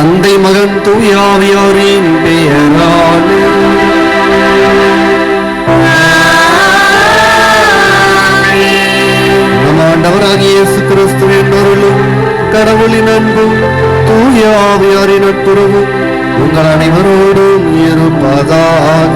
தந்தை மகன் தூயாவியோரின் பெயராலே நம் ஆண்டவராகிய இயேசு கிறிஸ்துவின் அருளும் கடவுளின் அன்பும் தூயாவியோரின் நட்புறவும் உங்கள் அனைவரோடும் இருப்பதாக.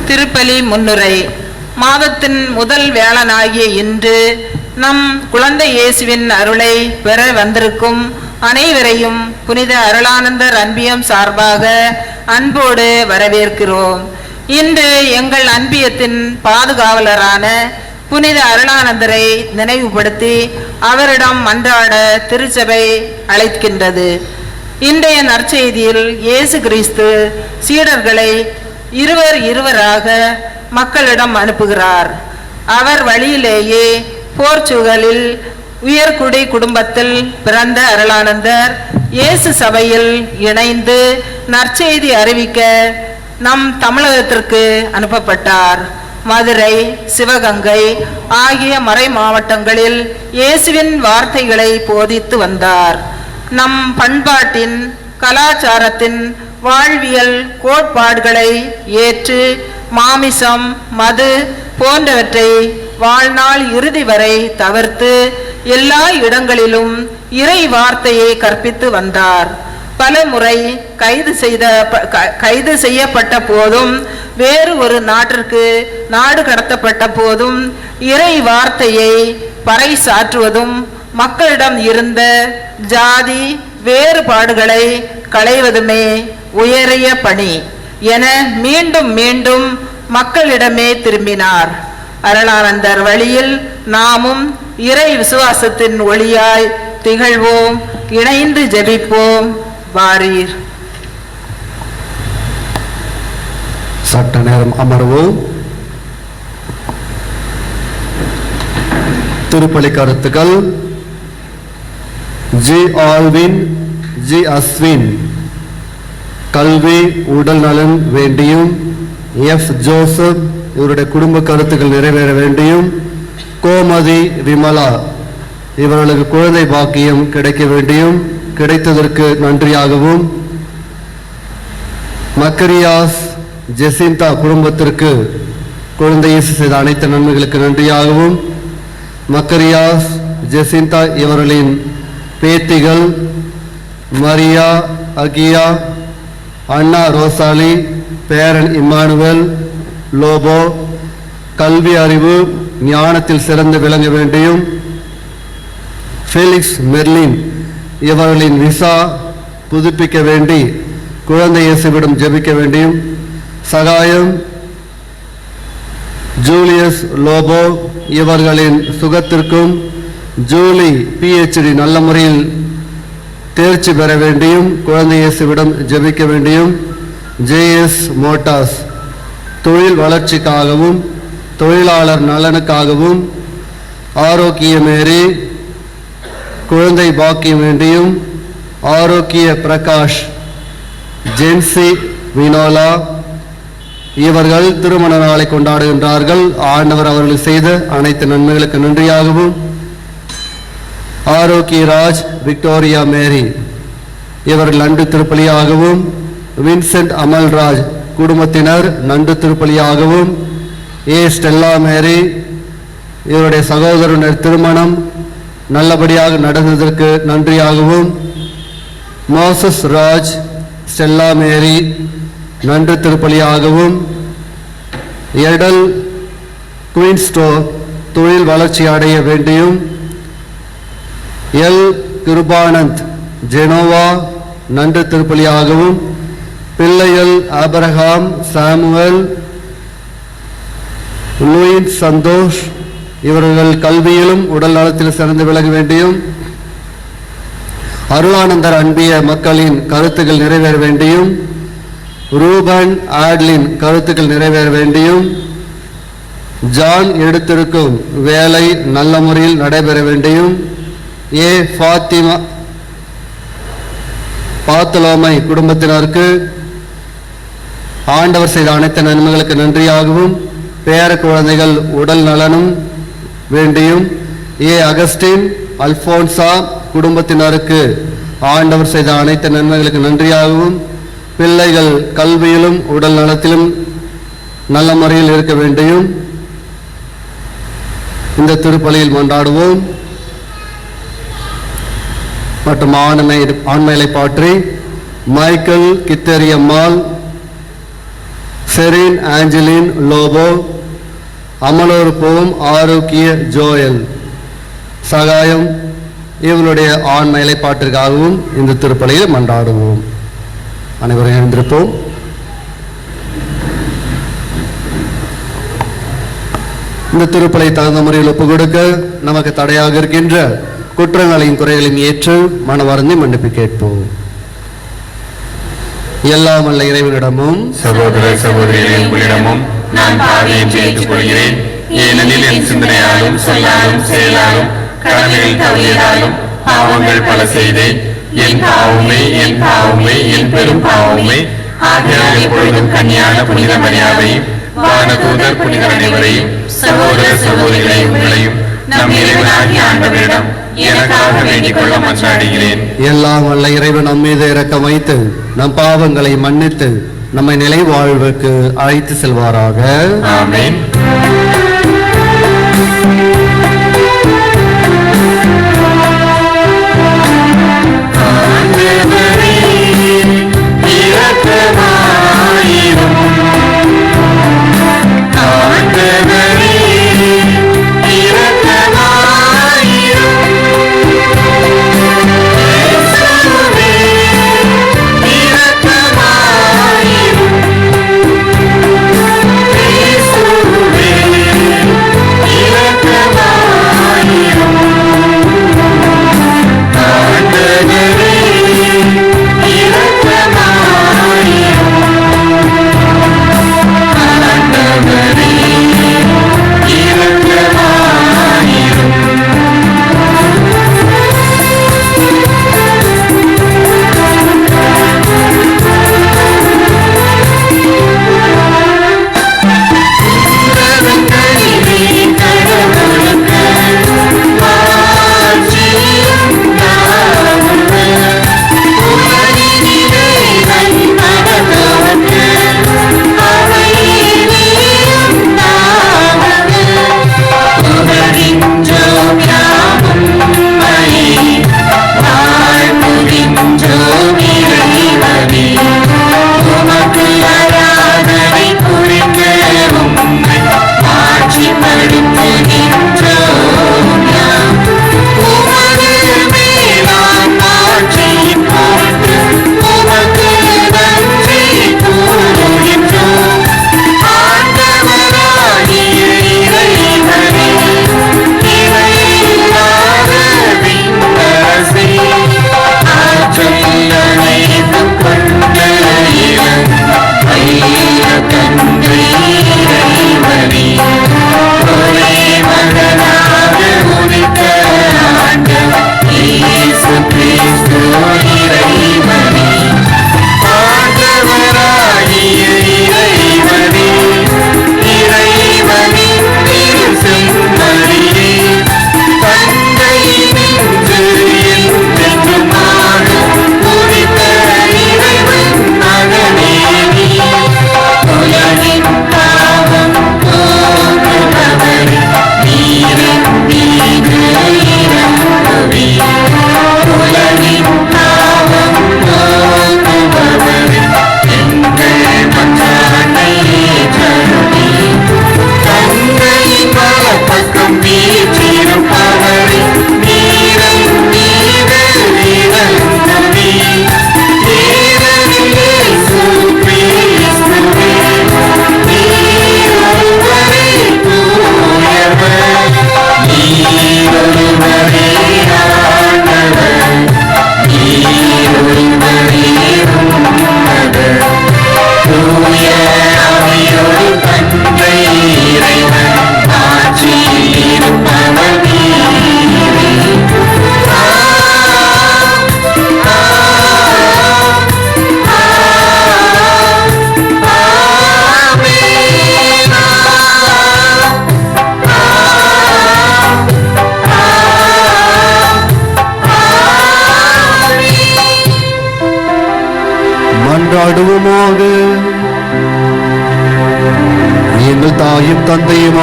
திருப்பலி முன்னுரை. மாதத்தின் முதல் வேளனாகிய இன்று நம் குழந்தை இயேசுவின் அருளை பெற வந்திருக்கும் அனைவரையும் புனித அருளானந்தர் அன்பியம் சார்பாக அன்போடு வரவேற்கிறோம். இன்று எங்கள் அன்பியத்தின் பாதுகாவலரான புனித அருளானந்தரை நினைவுபடுத்தி அவரிடம் மன்றாட திருச்சபை அழைக்கின்றது. இன்றைய நற்செய்தியில் இயேசு கிறிஸ்து சீடர்களை இருவராக மக்களிடம் அனுப்புகிறார். அவர் வழியிலேயே போர்ச்சுகலில் உயர்குடி குடும்பத்தில் பிறந்த அருளானந்தர் இயேசு சபையில் இணைந்து நற்செய்தி அறிவிக்க நம் தமிழகத்திற்கு அனுப்பப்பட்டார். மதுரை, சிவகங்கை ஆகிய மறை மாவட்டங்களில் இயேசுவின் வார்த்தைகளை போதித்து வந்தார். நம் பண்பாட்டின் கலாச்சாரத்தின் வாழ்வியல் கோட்பாடுகளை ஏற்று மாமிசம், மது போன்றவற்றை வாழ்நாள் இறுதி வரை தவிர்த்து எல்லா இடங்களிலும் இறை வார்த்தையை கற்பித்து வந்தார். பல முறை கைது செய்யப்பட்ட போதும், வேறு ஒரு நாட்டிற்கு நாடு கடத்தப்பட்ட போதும் இறை வார்த்தையை பறைசாற்றுவதும் மக்களிடம் இருந்த ஜாதி வேறுபாடுகளை களைவதுமே உயரிய பணி என மீண்டும் மீண்டும் மக்களிடமே திரும்பினார். அருளானந்தர் வழியில் நாமும் இறை விசுவாசத்தின் ஒளியாய் திகழ்வோம். இணைந்து ஜெபிப்போம். வாரீர். சட்ட நேரம் அமர்வோம். திருப்பலி கருத்துக்கள். ஜி ஆல்வின், ஜி அஸ்வின் கல்வி உடல் நலன் வேண்டியும், எஃப் ஜோசப் இவருடைய குடும்ப கருத்துக்கள் நிறைவேற வேண்டியும், கோமதி விமலா இவர்களுக்கு குழந்தை பாக்கியம் கிடைக்க வேண்டியும், கிடைத்ததற்கு நன்றியாகவும், மக்கரியாஸ் ஜெசிந்தா குடும்பத்திற்கு குழந்தை இயேசு செய்த அனைத்து நன்மைகளுக்கு நன்றியாகவும், மக்கரியாஸ் ஜெசிந்தா இவர்களின் பேத்திகள் மரியா, அகியா, அண்ணா ரோசாலி, பேரன் இம்மானுவேல், லோபோ கல்வி அறிவு ஞானத்தில் சிறந்து விளங்க வேண்டியும், ஃபெலிக்ஸ் மெர்லின் இவர்களின் விசா புதுப்பிக்க வேண்டி குழந்தை இயேசுவிடம் ஜெபிக்க வேண்டியும், சகாயம் ஜூலியஸ் லோபோ இவர்களின் சுகத்திற்கும், ஜூலி PhD நல்ல முறையில் தேர்ச்சி பெற வேண்டியும் குழந்தை இயேசுவிடம் ஜெபிக்க வேண்டியும், JS மோட்டார்ஸ் தொழில் வளர்ச்சிக்காகவும் தொழிலாளர் நலனுக்காகவும், ஆரோக்கிய மேரி குழந்தை பாக்கியம் வேண்டியும், ஆரோக்கிய பிரகாஷ், ஜென்சி வினோலா இவர்கள் திருமண நாளை கொண்டாடுகின்றார்கள். ஆண்டவர் அவர்கள் செய்த அனைத்து நன்மைகளுக்கு நன்றியாகவும், ஆரோக்கிய ராஜ், விக்டோரியா மேரி இவர்கள் நன்று திருப்பலியாகவும், வின்சென்ட் அமல்ராஜ் குடும்பத்தினர் நன்று திருப்பலியாகவும், ஸ்டெல்லா மேரி இவருடைய சகோதரனர் திருமணம் நல்லபடியாக நடந்ததற்கு நன்றியாகவும், மோசஸ் ராஜ், ஸ்டெல்லா மேரி நன்று திருப்பலியாகவும், எடல் குயின்ஸ்டோ தொழில் வளர்ச்சி அடைய வேண்டியும், எல் கிருபானந்த் ஜெனோவா நன்று திருப்பலியாகவும், பிள்ளைகள் ஆபிரகாம், சாமுவேல், லூயிஸ் சந்தோஷ் இவர்கள் கல்வியிலும் உடல் நலத்தில் சிறந்து விளங்க வேண்டியும், அருளானந்தர் அன்பிய மக்களின் கருத்துக்கள் நிறைவேற வேண்டியும், ரூபன் ஆட்லின் கருத்துக்கள் நிறைவேற வேண்டியும், ஜான் எடுத்திருக்கும் வேலை நல்ல முறையில் நடைபெற வேண்டியும், ஃபாத்திமா பாத்தலோமை குடும்பத்தினருக்கு ஆண்டவர் செய்த அனைத்து நன்மைகளுக்கு நன்றியாகவும், பேர குழந்தைகள் உடல் நலனும் வேண்டியும், அகஸ்டின் அல்போன்சா குடும்பத்தினருக்கு ஆண்டவர் செய்த அனைத்து நன்மைகளுக்கு நன்றியாகவும், பிள்ளைகள் கல்வியிலும் உடல் நலத்திலும் நல்ல முறையில் இருக்க வேண்டியும் இந்த திருப்பலியில் கொண்டாடுவோம். மற்றும் ஆண்மையை பாற்றி மைக்கேல் கித்தேரியம்மாள், செரீன் ஆஞ்சலின் லோபோ, அமலோர் போம் ஆரோக்கிய ஜோயல் சகாயம் இவருடைய ஆண்மை நிலைப்பாட்டிற்காகவும் இந்த திருப்பலியில் மன்றாடுவோம். அனைவரும் எழுந்திருப்போம். இந்த திருப்பலை தகுந்த முறையில் ஒப்புக் கொடுக்க நமக்கு தடையாக இருக்கின்ற குற்றங்களையும் குறைகளையும் ஏற்று மனவருந்தி மன்னிப்பு கேட்போம். எல்லாம் வல்ல இறைவனிடமும் சகோதர சகோதரிகளே உங்களிடமும் நான் பாவியை ஏற்றுக்கொள்கிறேன். ஏனெனில் என் சிந்தனையாலும் சொல்லாலும் செயலாலும் கடமையில் தவறியதாலும் பாவங்கள் பல செய்தேன். என் பாவமே என் பாவமே என் பெரும் பாவமே. ஆகையால் எப்பொழுதும் கன்னியான புனித மரியாதையும் வானதூதர் புனிதர் அனைவரையும் சகோதர சகோதரிகளை உங்களையும் நம் இறைவனாகிய ஆண்டவரிடம் எனக்காக வேண்டிக் கொள்ள மன்றாடுகிறேன். எல்லாம் வல்ல இறைவன் நம் மீது இரக்கம் வைத்து நம் பாவங்களை மன்னித்து நம்மை நிலை வாழ்வுக்கு அழைத்து செல்வாராக. ஆமென்.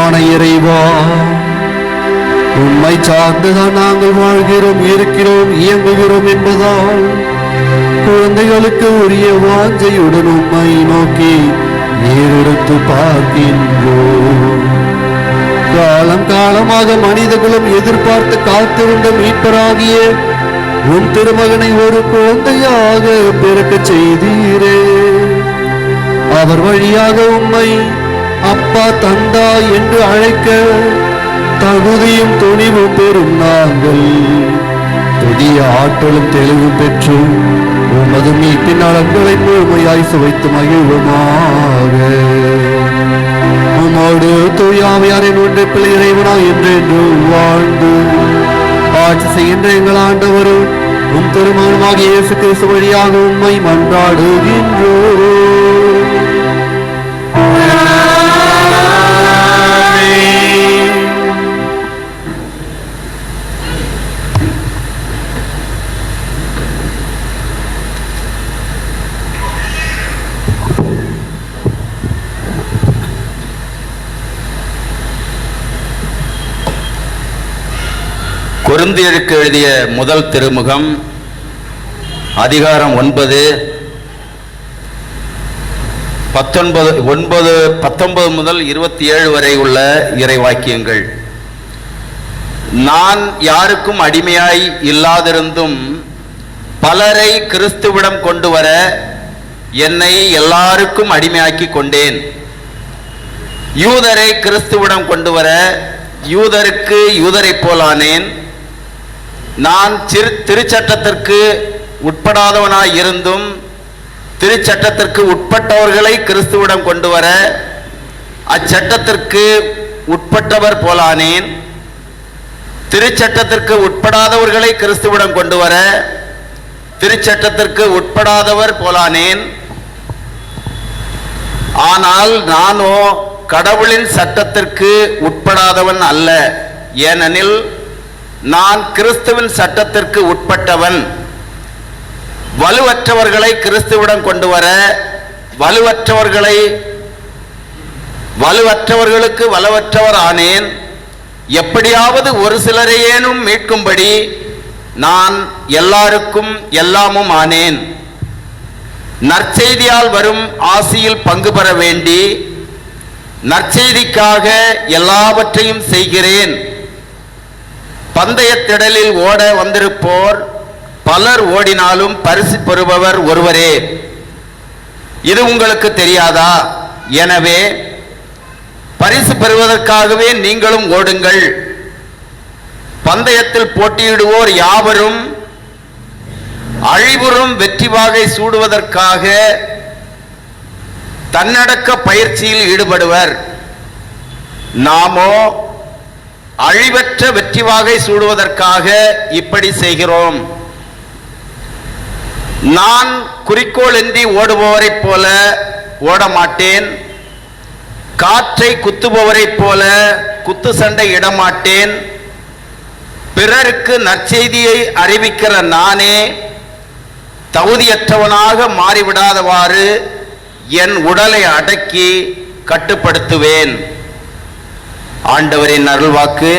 தகப்பனான இறைவா, உம்மை சார்ந்துதான் நாங்கள் வாழ்கிறோம், இருக்கிறோம், இயங்குகிறோம் என்பதால் குழந்தைகளுக்கு உரிய வாஞ்சையுடன் உம்மை நோக்கி ஏறெடுத்து பார்க்கின்றோம். காலம் காலமாக மனித குலம் எதிர்பார்த்து காத்திருந்த மீட்பராகிய உன் திருமகனை ஒரு குழந்தையாக பிறக்க செய்தீரே. அவர் வழியாக உம்மை அப்பா தந்தா என்று அழைக்க தகுதியும் துணிவும் பெறும் நாங்கள் புதிய ஆற்றலும் தெளிவும் பெற்று உமது மீட்பின் நலன்களை முழுமையாய் சுவைத்து மகிழ்வுமாக. உமோடு தூயாமையாரின் ஒன்று பிள்ளை இறைவனாய் என்றென்று வாழ்ந்து ஆட்சி செய்கின்ற எங்கள் ஆண்டவரும் உம் திருமகனுமாகிய இயேசு கிறிஸ்து வழியாக உம்மை மன்றாடுகின்றோம். கொரிந்தியருக்கு எழுதிய முதல் திருமுகம் அதிகாரம் 9 19 முதல் 27 வரை உள்ள இறைவாக்கியங்கள். நான் யாருக்கும் அடிமையாய் இல்லாதிருந்தும் பலரை கிறிஸ்துவிடம் கொண்டு வர என்னை எல்லாருக்கும் அடிமையாக்கி கொண்டேன். யூதரை கிறிஸ்துவிடம் கொண்டு வர யூதருக்கு யூதரை போலானேன். நான் திருச்சட்டத்திற்கு உட்படாதவனாய் இருந்தும் திருச்சட்டத்திற்கு உட்பட்டவர்களை கிறிஸ்துவிடம் கொண்டு வர அச்சட்டத்திற்கு உட்பட்டவர் போலானேன். திருச்சட்டத்திற்கு உட்படாதவர்களை கிறிஸ்துவிடம் கொண்டு வர திருச்சட்டத்திற்கு உட்படாதவர் போலானேன். ஆனால் நானோ கடவுளின் சட்டத்திற்கு உட்படாதவன் அல்ல, ஏனெனில் நான் கிறிஸ்துவின் சட்டத்திற்கு உட்பட்டவன். வலுவற்றவர்களை கிறிஸ்துவிடம் கொண்டு வர வலுவற்றவர்களுக்கு வலுவற்றவர் ஆனேன். எப்படியாவது ஒரு சிலரையேனும் மீட்கும்படி நான் எல்லாருக்கும் எல்லாமும் ஆனேன். நற்செய்தியால் வரும் ஆசியில் பங்கு பெற வேண்டி நற்செய்திக்காக எல்லாவற்றையும் செய்கிறேன். பந்தயத்திடலில் ஓட வந்திருப்போர் பலர் ஓடினாலும் பரிசு பெறுபவர் ஒருவரே. இது உங்களுக்கு தெரியாதா? எனவே பரிசு பெறுவதற்காகவே நீங்களும் ஓடுங்கள். பந்தயத்தில் போட்டியிடுவோர் யாவரும் அழிவுறும் வெற்றி வாகை சூடுவதற்காக தன்னடக்க பயிற்சியில் ஈடுபடுவர். நாமோ அழிவற்ற வெற்றி வாகை சூடுவதற்காக இப்படி செய்கிறோம். நான் குறிக்கோள் இன்றி ஓடுபவரைப் போல ஓட மாட்டேன். காற்றை குத்துபவரைப் போல குத்து சண்டை இடமாட்டேன். பிறருக்கு நற்செய்தியை அறிவிக்கிற நானே தகுதியற்றவனாக மாறிவிடாதவாறு என் உடலை அடக்கி கட்டுப்படுத்துவேன். ஆண்டவரின் அருள்வாக்கு.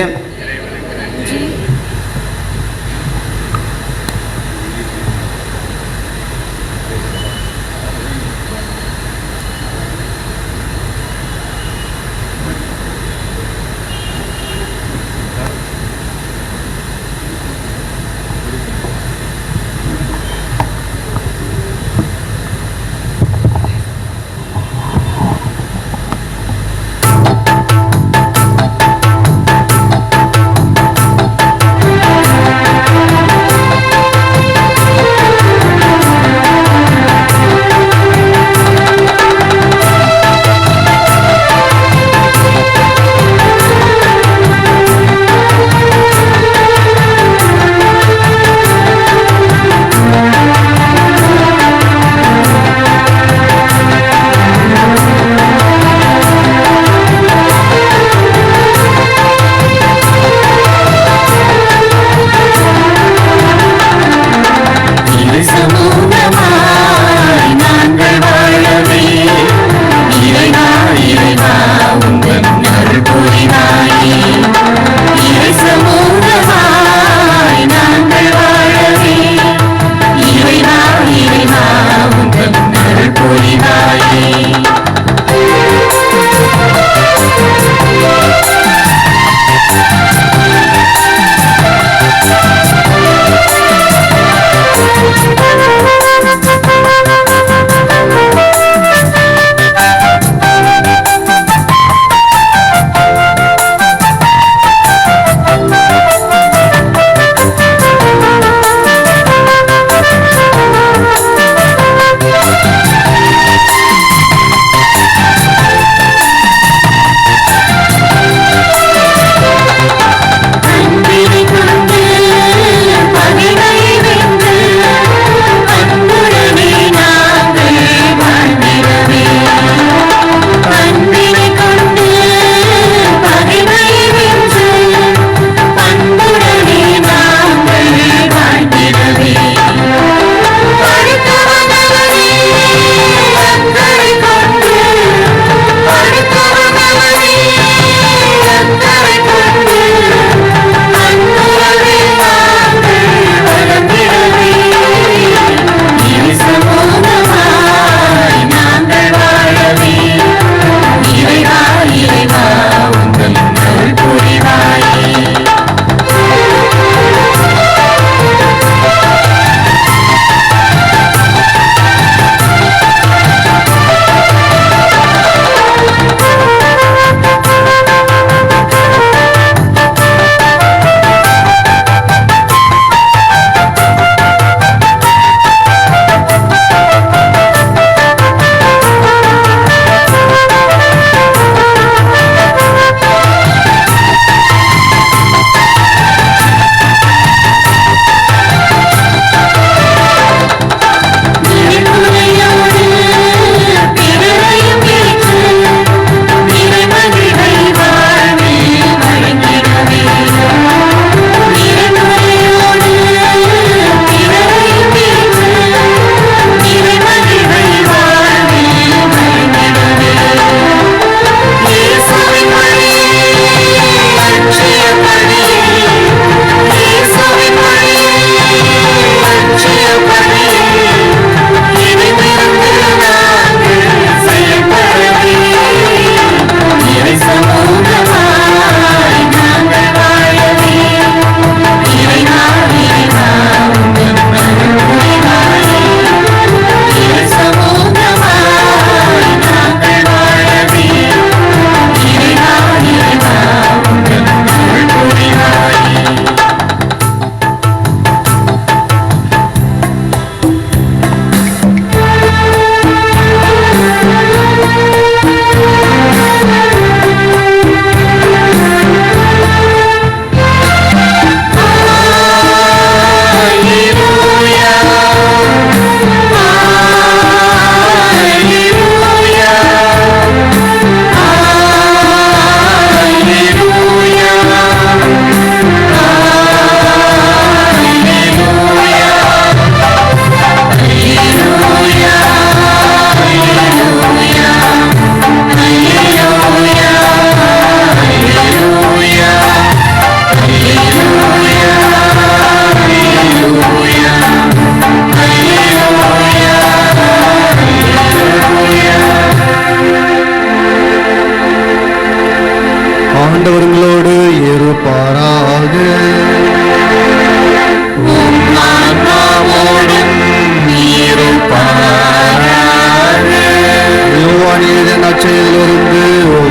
நற்செய்தியிலிருந்து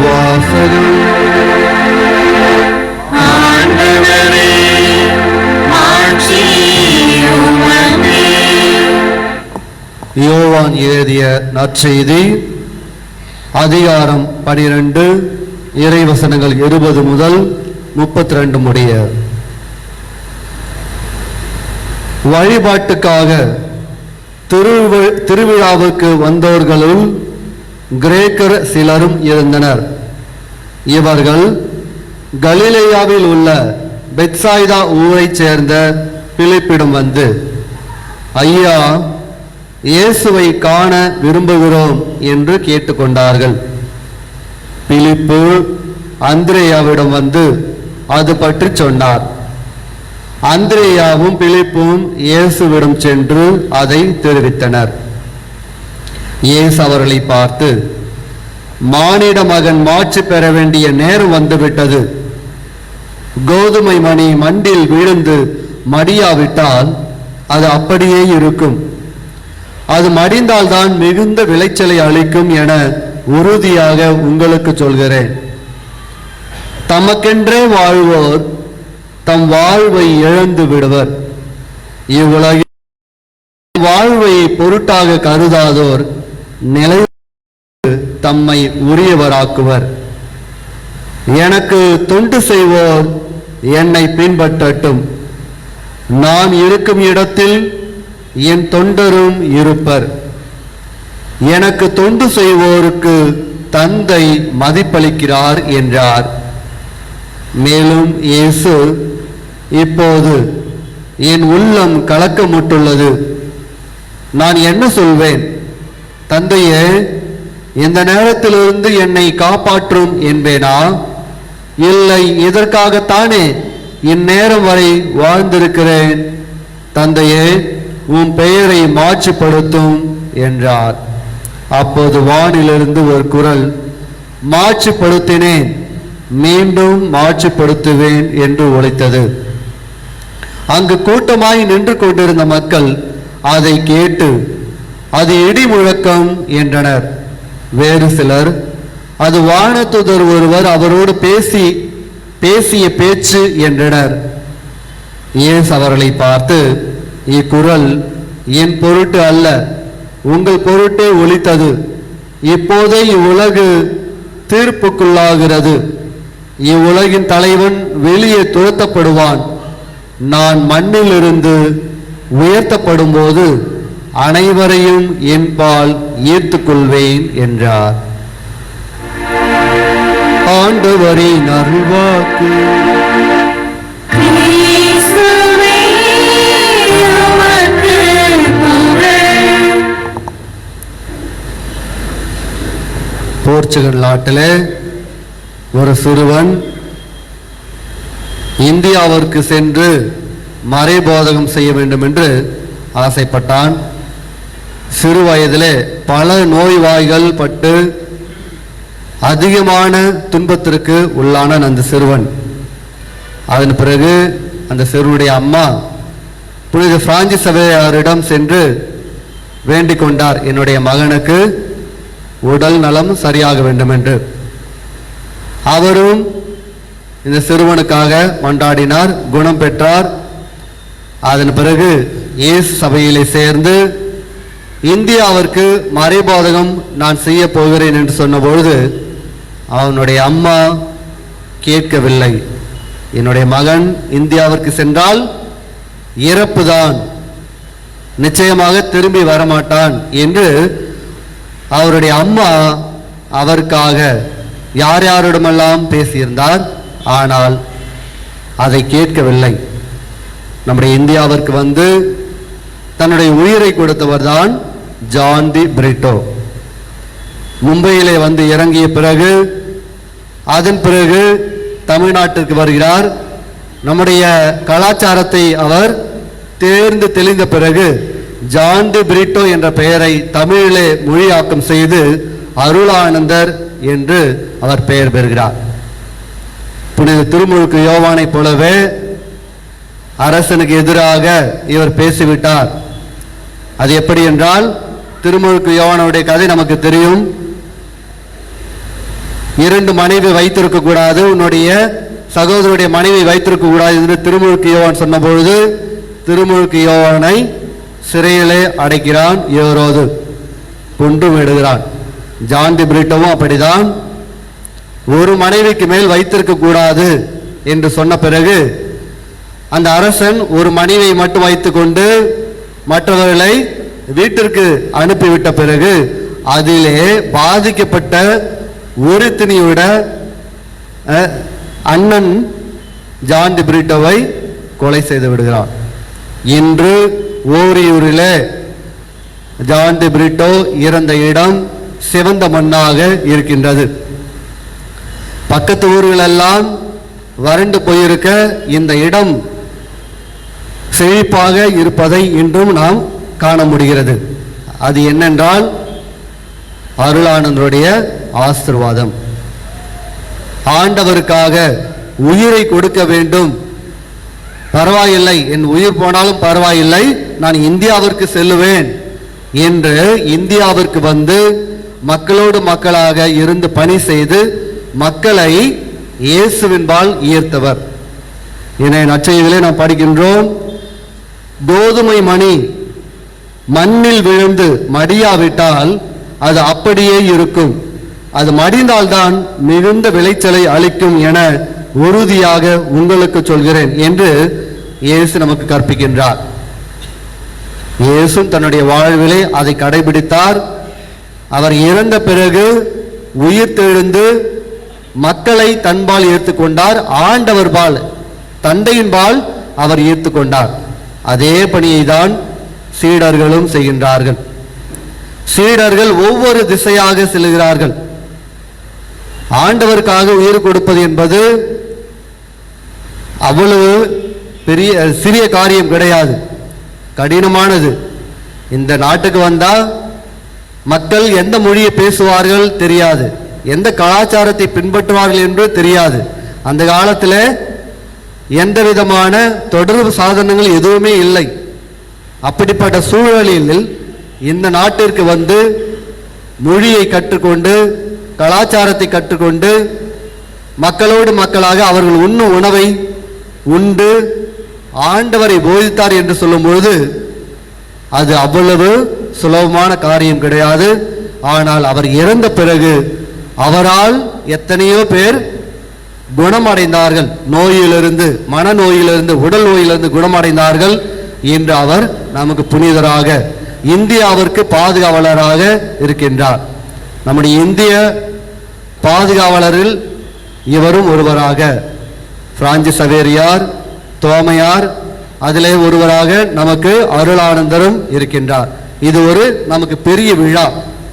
வாசகம். ஆண்டவரே, மாட்சி உமக்கே. யோவான் எழுதிய நற்செய்தி அதிகாரம் 12 இறைவசனங்கள் 20 முதல் 32 முடிய. வழிபாட்டுக்காக திருவிழாவுக்கு வந்தோர்களுள் கிரேக்கர் சிலரும் இருந்தனர். இவர்கள் கலிலேயாவில் உள்ள பெத்சாய்தா ஊரைச் சேர்ந்த பிலிப்பிடம் வந்து, ஐயா, இயேசுவை காண விரும்புகிறோம் என்று கேட்டுக்கொண்டார்கள். பிலிப்பு அந்திரேயாவிடம் வந்து அது பற்றி சொன்னார். அந்திரேயாவும் பிலிப்பும் இயேசுவிடம் சென்று அதை தெரிவித்தனர். இயேசு அவர்களை பார்த்து, மானிட மகன் மாட்சி பெற வேண்டிய நேரம் வந்துவிட்டது. கோதுமை மணி மண்டில் விழுந்து மடியாவிட்டால் அது அப்படியே இருக்கும். அது மடிந்தால்தான் மிகுந்த விளைச்சலை அளிக்கும் என உறுதியாக உங்களுக்கு சொல்கிறேன். தமக்கென்றே வாழ்வோர் தம் வாழ்வை இழந்து விடுவர். இவ்வுலகில் வாழ்வை பொருட்டாக கருதாதோர் நிலை தம்மை உரியவராக்குவர். எனக்கு தொண்டு செய்வோர் என்னை பின்பற்றட்டும். நான் இருக்கும் இடத்தில் என் தொண்டரும் இருப்பர். எனக்கு தொண்டு செய்வோருக்கு தந்தை மதிப்பளிக்கிறார் என்றார். மேலும் இயேசு, இப்போது என் உள்ளம் கலக்கமுற்றுள்ளது. நான் என்ன சொல்வேன்? தந்தையே, இந்த நேரத்திலிருந்து என்னை காப்பாற்றும் என்பேனா? இல்லை, இதற்காகத்தானே இந்நேரம் வரை வாழ்ந்திருக்கிறேன். தந்தையே, உன் பெயரை மாட்சிப்படுத்தும் என்றார். அப்போது வானிலிருந்து ஒரு குரல், மாட்சிப்படுத்தினேன், மீண்டும் மாட்சிப்படுத்துவேன் என்று ஒலித்தது. அங்கு கூட்டமாய் நின்று கொண்டிருந்த மக்கள் அதை கேட்டு, அது இடி முழக்கம் என்றனர். வேறு சிலர், அது வானதூதர் ஒருவர் அவரோடு பேசிய பேச்சு என்றனர். இயேசு அவர்களை பார்த்து, இக்குரல் என் பொருட்டு அல்ல, உங்கள் பொருட்டே ஒலித்தது. இப்போதே இவ்வுலகு தீர்ப்புக்குள்ளாகிறது. இவ்வுலகின் தலைவன் வெளியே துரத்தப்படுவான். நான் மண்ணிலிருந்து உயர்த்தப்படும் போது அனைவரையும் என்பால் ஈர்த்துக்கொள்வேன் என்றார். ஆண்டவரின் அருள்வாக்கு. போர்ச்சுகல் நாட்டிலே ஒரு சிறுவன் இந்தியாவிற்கு சென்று மறைபோதகம் செய்ய வேண்டும் என்று ஆசைப்பட்டான். சிறு வயதிலே பல நோய்வாய்கள் பட்டு அதிகமான துன்பத்திற்கு உள்ளான அந்த சிறுவன். அதன் பிறகு அந்த சிறுவனுடைய அம்மா புனித பிரான்சிஸ் சவேரிடம் சென்று வேண்டிக் கொண்டார், என்னுடைய மகனுக்கு உடல் நலம் சரியாக வேண்டும் என்று. அவரும் இந்த சிறுவனுக்காக மன்றாடினார், குணம் பெற்றார். அதன் பிறகு இயேசு சபையிலே சேர்ந்து இந்தியாவிற்கு மறைபோதகம் நான் செய்ய போகிறேன் என்று சொன்னபொழுது அவனுடைய அம்மா கேட்கவில்லை. என்னுடைய மகன் இந்தியாவிற்கு சென்றால் இறப்புதான், நிச்சயமாக திரும்பி வரமாட்டான் என்று அவருடைய அம்மா அவருக்காக யார் யாரிடமெல்லாம் பேசியிருந்தார். ஆனால் அதை கேட்கவில்லை. நம்முடைய இந்தியாவிற்கு வந்து தன்னுடைய உயிரை கொடுத்தவர் தான் ஜான் தி பிரிட்டோ. மும்பையிலே வந்து இறங்கிய பிறகு அதன் பிறகு தமிழ்நாட்டிற்கு வருகிறார். நம்முடைய கலாச்சாரத்தை அவர் தேர்ந்து தெளிந்த பிறகு ஜான் தி பிரிட்டோ என்ற பெயரை தமிழிலே மொழியாக்கம் செய்து அருளானந்தர் என்று அவர் பெயர் பெறுகிறார். புனித திருமுழுக்கு யோவானை போலவே அரசனுக்கு எதிராக இவர் பேசிவிட்டார். அது எப்படி என்றால், திருமுழுக்கு யோவானுடைய கதை நமக்கு தெரியும். 2 மனைவி வைத்திருக்க கூடாது, உன்னுடைய சகோதரருடைய மனைவி வைத்திருக்க கூடாது என்று திருமுழுக்கு யோவான் சொன்ன பொழுது திருமுழுக்கு யோவானை சிறையிலே அடைக்கிறான் ஏரோது, கொண்டு விடுகிறான். ஜான் தி பிரிட்டோவும் அப்படிதான் ஒரு மனைவிக்கு மேல் வைத்திருக்க கூடாது என்று சொன்ன பிறகு அந்த அரசன் ஒரு மனைவியை மட்டும் வைத்துக்கொண்டு மற்றவர்களை வீட்டிற்கு அனுப்பிவிட்ட பிறகு அதிலே பாதிக்கப்பட்ட ஒரு திணியோட அண்ணன் ஜான் தி பிரிட்டோவை கொலை செய்து விடுகிறான். இன்று ஓரியூரிலே ஜான் தி பிரிட்டோ இறந்த இடம் சிவந்த மண்ணாக இருக்கின்றது. பக்கத்து ஊர்களெல்லாம் வறண்டு போயிருக்க இந்த இடம் செழிப்பாக இருப்பதை இன்றும் நாம் காண முடிகிறது. அது என்னென்றால் அருளானந்தருடைய ஆசீர்வாதம். ஆண்டவருக்காக உயிரை கொடுக்க வேண்டும், பரவாயில்லை, என் உயிர் போனாலும் பரவாயில்லை, நான் இந்தியாவிற்கு செல்லுவேன் என்று இந்தியாவிற்கு வந்து மக்களோடு மக்களாக இருந்து பணி செய்து மக்களை இயேசுவின்பால் ஈர்த்தவர். இன்றைய நற்செய்தியிலே நாம் படிக்கின்றோம், கோதுமை மணி மண்ணில் விழுந்து மடியாவிட்டால் அது அப்படியே இருக்கும், அது மடிந்தால்தான் மிகுந்த விளைச்சலை அளிக்கும் என உறுதியாக உங்களுக்கு சொல்கிறேன் என்று இயேசு நமக்கு கற்பிக்கின்றார். இயேசு தன்னுடைய வாழ்விலே அதை கடைபிடித்தார். அவர் இறந்த பிறகு உயிர் தெழுந்து மக்களை தன்பால் ஈர்த்துக்கொண்டார். ஆண்டவர்பால், தந்தையின்பால் அவர் ஈர்த்துக்கொண்டார். அதே பணியை தான் சீடர்களும் செய்கின்றார்கள். சீடர்கள் ஒவ்வொரு திசையாக செல்கிறார்கள். ஆண்டவருக்காக உயிர் கொடுப்பது என்பது அவ்வளவு சிறிய காரியம் கிடையாது, கடினமானது. இந்த நாட்டுக்கு வந்தா மக்கள் எந்த மொழியை பேசுவார்கள் தெரியாது, எந்த கலாச்சாரத்தை பின்பற்றுவார்கள் என்று தெரியாது. அந்த காலத்தில் எந்த விதமான தொடர்பு சாதனங்கள் எதுவுமே இல்லை. அப்படிப்பட்ட சூழலில் இந்த நாட்டிற்கு வந்து மொழியை கற்றுக்கொண்டு கலாச்சாரத்தை கற்றுக்கொண்டு மக்களோடு மக்களாக அவர்கள் உண்ணும் உணவை உண்டு ஆண்டவரை போதித்தார் என்று சொல்லும் பொழுது அது அவ்வளவு சுலபமான காரியம் கிடையாது. ஆனால் அவர் இறந்த பிறகு அவரால் எத்தனையோ பேர் குணமடைந்தார்கள். நோயிலிருந்து, மனநோயிலிருந்து, உடல் நோயிலிருந்து குணமடைந்தார்கள். இன்று அவர் நமக்கு புனிதராக, இந்தியாவிற்கு பாதுகாவலராக இருக்கின்றார். நம்முடைய இந்திய பாதுகாவலரில் இவரும் ஒருவராக, பிரான்சிஸ் சவேரியார், தோமையார், அதிலே ஒருவராக நமக்கு அருளானந்தரும் இருக்கின்றார். இது ஒரு நமக்கு பெரிய விழா,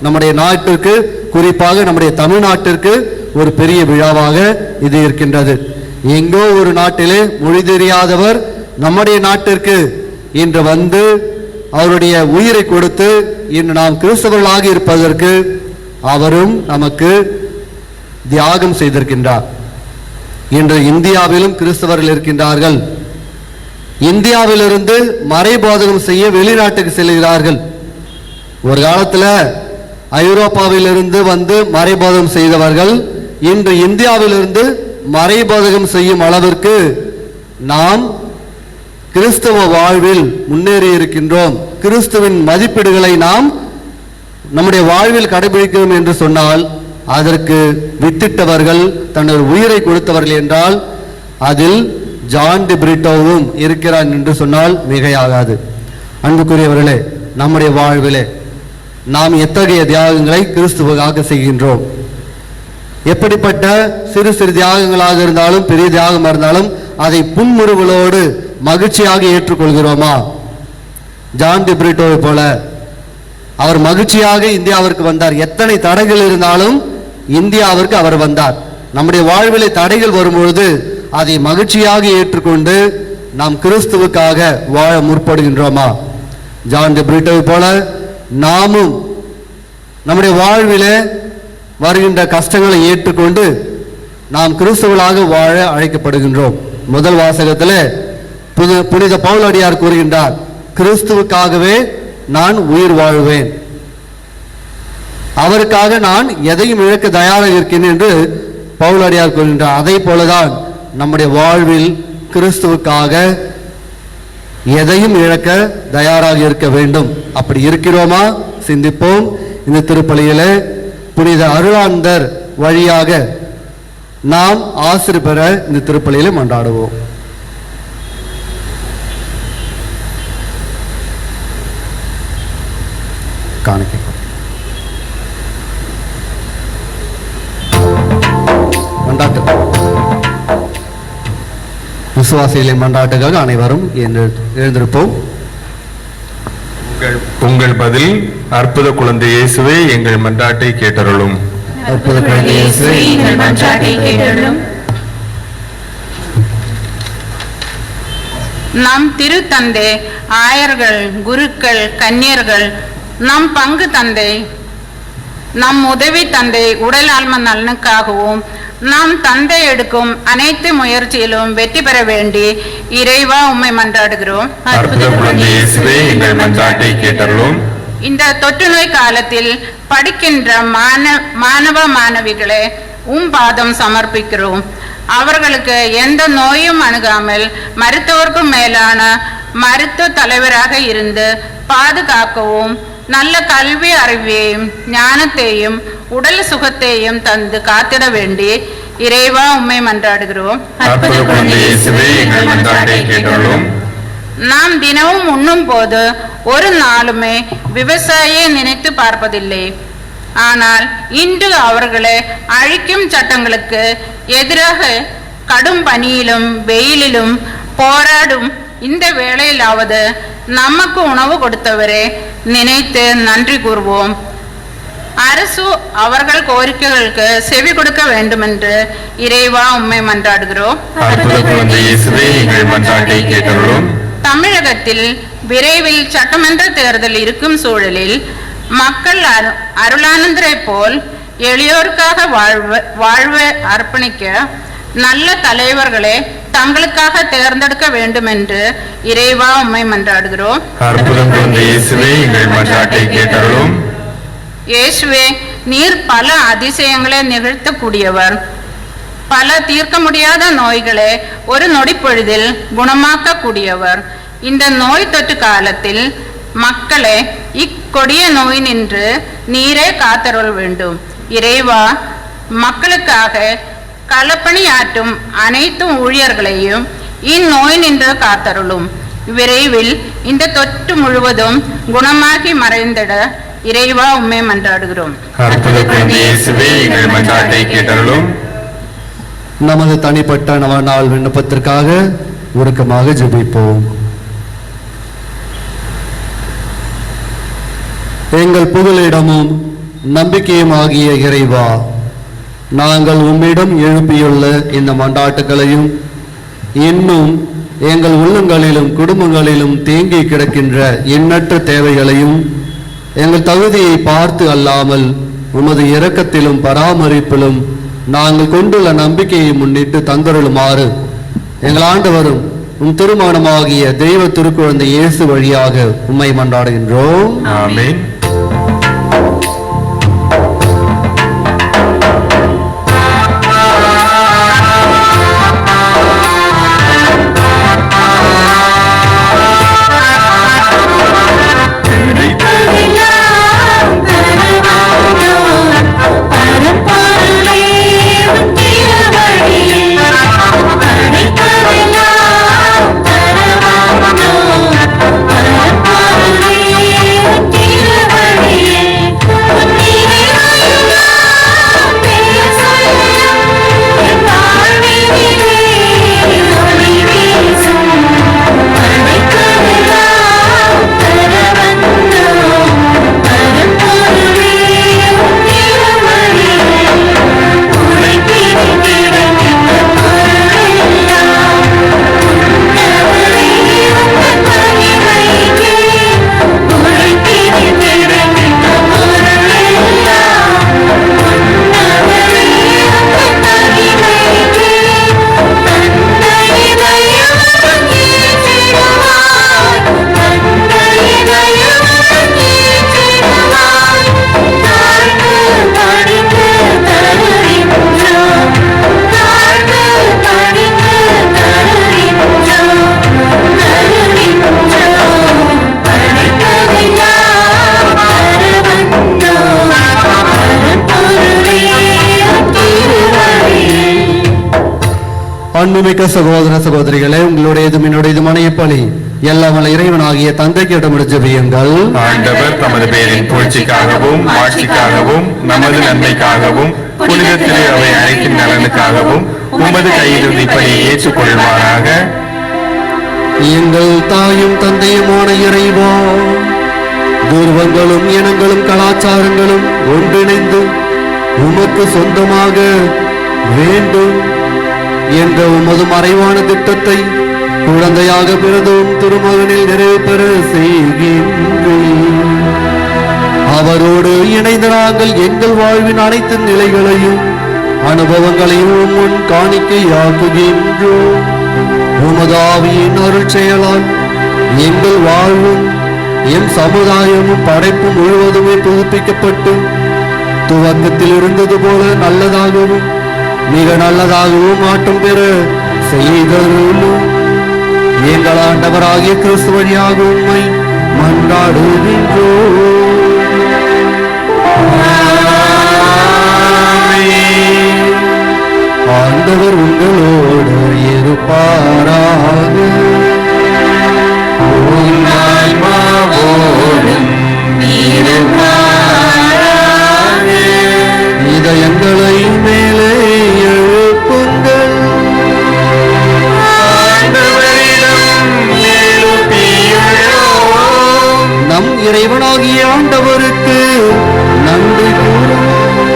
நம்முடைய நாட்டிற்கு, குறிப்பாக நம்முடைய தமிழ்நாட்டிற்கு ஒரு பெரிய விழாவாக இது இருக்கின்றது. எங்கோ ஒரு நாட்டிலே மொழி தெரியாதவர் நம்முடைய நாட்டிற்கு இன்று வந்து அவருடைய உயிரை கொடுத்து இன்று நாம் கிறிஸ்தவர்களாக இருப்பதற்கு அவரும் நமக்கு தியாகம் செய்திருக்கின்றார். இன்று இந்தியாவிலும் கிறிஸ்தவர்கள் இருக்கின்றார்கள். இந்தியாவிலிருந்து மறைபோதகம் செய்ய வெளிநாட்டுக்கு செல்கிறார்கள். ஒரு காலத்தில் ஐரோப்பாவிலிருந்து வந்து மறைபோதகம் செய்தவர்கள் இன்று இந்தியாவிலிருந்து மறைபோதகம் செய்யும் அளவிற்கு நாம் கிறிஸ்தவ வாழ்வில் முன்னேறி இருக்கின்றோம். கிறிஸ்துவின் மதிப்பீடுகளை நாம் நம்முடைய வாழ்வில் கடைபிடிக்கிறோம் என்று சொன்னால் அதற்கு வித்திட்டவர்கள், தன்னுடைய உயிரை கொடுத்தவர்கள் என்றால் அதில் ஜான் டி பிரிட்டோவும் இருக்கிறான் என்று சொன்னால் மிகையாகாது. அன்புக்குரியவர்களே, நம்முடைய வாழ்விலே நாம் எத்தகைய தியாகங்களை கிறிஸ்துவுக்காக செய்கின்றோம்? எப்படிப்பட்ட சிறு சிறு தியாகங்களாக இருந்தாலும் பெரிய தியாகமாக இருந்தாலும் அதை புன்முறுவலோடு மகிழ்ச்சியாக ஏற்றுக்கொள்கிறோமா? ஜான் டி பிரிட்டோவை போல அவர் மகிழ்ச்சியாக இந்தியாவிற்கு வந்தார். எத்தனை தடைகள் இருந்தாலும் இந்தியாவிற்கு அவர் வந்தார். நம்முடைய வாழ்விலே தடைகள் வரும்பொழுது அதை மகிழ்ச்சியாக ஏற்றுக்கொண்டு நாம் கிறிஸ்துவுக்காக வாழ முற்படுகின்றோமா? ஜான் டி பிரிட்டோவை போல நாமும் நம்முடைய வாழ்விலே வருகின்ற கஷ்டங்களை ஏற்றுக்கொண்டு நாம் கிறிஸ்துவர்களாக வாழ அழைக்கப்படுகின்றோம். முதல் வாசகத்தில் புனித பவுலடியார் கூறுகின்றார், கிறிஸ்துவுக்காகவே நான் உயிர் வாழ்வேன். அவருக்காக நான் எதையும் இழக்க தயாராக இருக்கிறேன் என்று பவுலடியார் கூறுகின்றார். அதை போலதான் நம்முடைய வாழ்வில் கிறிஸ்துவுக்காக எதையும் இழக்க தயாராக இருக்க வேண்டும். அப்படி இருக்கிறோமா? சிந்திப்போம். இந்த திருப்பலியில புனித அருளாந்தர் வழியாக நாம் ஆசிர் பெற இந்த திருப்பலியில மன்றாடுவோம். காணிக்கை மன்றாட்டு விசுவாசிகளின் மன்றாட்டுக்காக அனைவரும் எழுந்திருப்போம். உங்கள் பதில் அற்புத குழந்தை இயேசுவே எங்கள் மன்றாட்டை கேட்டருளும். அற்புத குழந்தை இயேசுவே எங்கள் மன்றாட்டை கேட்டருளும். நம் திருத்தந்தை, ஆயர்கள், குருக்கள், கன்னியர்கள், நம் பங்கு தந்தை, நம் உதவி தந்தை உடல் ஆன்ம நலனுக்காகவும் நாம் தந்தை எடுக்கும் அனைத்து முயற்சியிலும் வெற்றி பெற வேண்டி இறைவா உம்மை மன்றாடுகிறோம். அற்புத குழந்தை இயேசுவே எங்கள் மன்றாட்டை கேட்டருளும். இந்த தொற்று நோய் காலத்தில் படிக்கின்ற மாணவ மாணவிகளை பாதம் சமர்ப்பிக்கிறோம். அவர்களுக்கு எந்த நோயும் அணுகாமல் மருத்துவருக்கும் மேலான மருத்துவ தலைவராக இருந்து பாதுகாக்கவும் நல்ல கல்வி அறிவையும் ஞானத்தையும் உடல் சுகத்தையும் தந்து காத்திட வேண்டி இறைவா உம்மை மன்றாடுகிறோம். அற்புத குழந்தை இயேசுவே எங்கள் மன்றாட்டை கேட்டருளும். நாம் தினமும் உண்ணும் போது ஒரு நாளுமே விவசாயியை நினைத்து பார்ப்பதில்லை. ஆனால் இன்று அவர்களை அழிக்கும் சட்டங்களுக்கு எதிராக கடும் பனியிலும் வெயிலிலும் போராடும் இந்த வேளையிலாவது நமக்கு உணவு கொடுத்தவரை நினைத்து நன்றி கூறுவோம். அரசு அவர்கள் கோரிக்கைகளுக்கு செவி கொடுக்க வேண்டும் என்று இறைவா உம்மை மன்றாடுகிறோம். அற்புத குழந்தை இயேசுவே எங்கள் மன்றாட்டை கேட்டருளும். தமிழகத்தில் விரைவில் சட்டமன்ற தேர்தல் இருக்கும் சூழலில் மக்கள் அருளானந்தரை போல் எளியோருக்காக வாழ்வை அர்ப்பணிக்க நல்ல தலைவர்களை தங்களுக்காக தேர்ந்தெடுக்க வேண்டும் என்று இறைவா உம்மை மன்றாடுகிறோம். அற்புதம் குழந்தை இயேசுவே எங்கள் மன்றாட்டை கேட்டருளும். இயேசுவே, நீர் பல அதிசயங்களை நிகழ்த்தக்கூடியவர். பல தீர்க்க முடியாத நோய்களை ஒரு நொடிப்பொழுதில் குணமாக்கக்கூடியவர். இந்த நோய் தொற்று காலத்தில் மக்களை இக்கொடிய நோய் நின்று நீரே காத்தருள வேண்டும். இறைவா, மக்களுக்காக களப்பணியாற்றும் அனைத்து ஊழியர்களையும் இந்நோய் நின்று காத்தருளும். விரைவில் இந்த தொற்று முழுவதும் குணமாகி மறைந்திட இறைவா உம்மை மன்றாடுகிறோம். அற்புத குழந்தை இயேசுவே எங்கள் மன்றாட்டை கேட்டருளும். நமது தனிப்பட்ட நவநாள் விண்ணப்பத்திற்காக உருக்கமாக ஜெபிப்போம். எங்கள் புகலிடமும் நம்பிக்கையும் ஆகிய இறைவா, நாங்கள் உம்மிடம் எழுப்பியுள்ள இந்த மன்றாட்டுகளையும் இன்னும் எங்கள் உள்ளங்களிலும் குடும்பங்களிலும் தேங்கி கிடக்கின்ற எண்ணற்ற தேவைகளையும் எங்கள் தகுதியை பார்த்து அல்லாமல் உமது இரக்கத்திலும் பராமரிப்பிலும் நாங்கள் கொண்டுள்ள நம்பிக்கையை முன்னிட்டு தந்தருளுமாறு எங்கள் ஆண்டவரும் உம் திருமணமாகிய தெய்வ திருக்குழந்தை இயேசு வழியாக உம்மை மன்றாடுகின்றோம். ஆமென். Thank you. அன்புமிக்க சகோதர சகோதரிகளே, உங்களுடையதும் என்னுடையதுமான இப்பலி எல்லாம் வல்ல இறைவனாகிய தந்தைக்கு இடமிட ஜெபியுங்கள். ஆண்டவர் தமது பேரின் புகழ்ச்சிக்காகவும் ஆட்சிக்காகவும் நமது நன்மைக்காகவும் புனித திரு அவை அழைக்கும் நலனுக்காகவும் உமது கையிலிருந்து இப்படி ஏற்றுக்கொள்வாராக. எங்கள் தாயும் தந்தையுமான இறைவா, துருவங்களும் இனங்களும் கலாச்சாரங்களும் ஒன்றிணைந்து உமக்கு சொந்தமாக வேண்டும் என்ற உமது மறைவான திட்டத்தை குழந்தையாக பிறந்தும் திருமகனில் நிறைவு பெற செய்கின்றேன். அவரோடு இணைந்த நாங்கள் எங்கள் வாழ்வின் அனைத்து நிலைகளையும் அனுபவங்களையும் முன் காணிக்கையாக்குகின்றோம். உமது ஆவியின் அருள் செயலால் எங்கள் வாழ்வும் எம் சமுதாயமும் படைப்பு முழுவதுமே புதுப்பிக்கப்பட்டு துவக்கத்தில் இருந்தது போல நல்லதாகவும் மிக நல்லதாகவும் மாற்றம் பெற செய்தருளும். எங்கள் ஆண்டவராகிய கிறிஸ்து வழியாக உம்மை மன்றாடுகின்றோம். ஆண்டவர் உங்களோடு இருப்பாராக. இதயங்களை மேலே எழுப்புங்கள். நம் இறைவனாகிய ஆண்டவருக்கு நன்றி கூறுவோம்.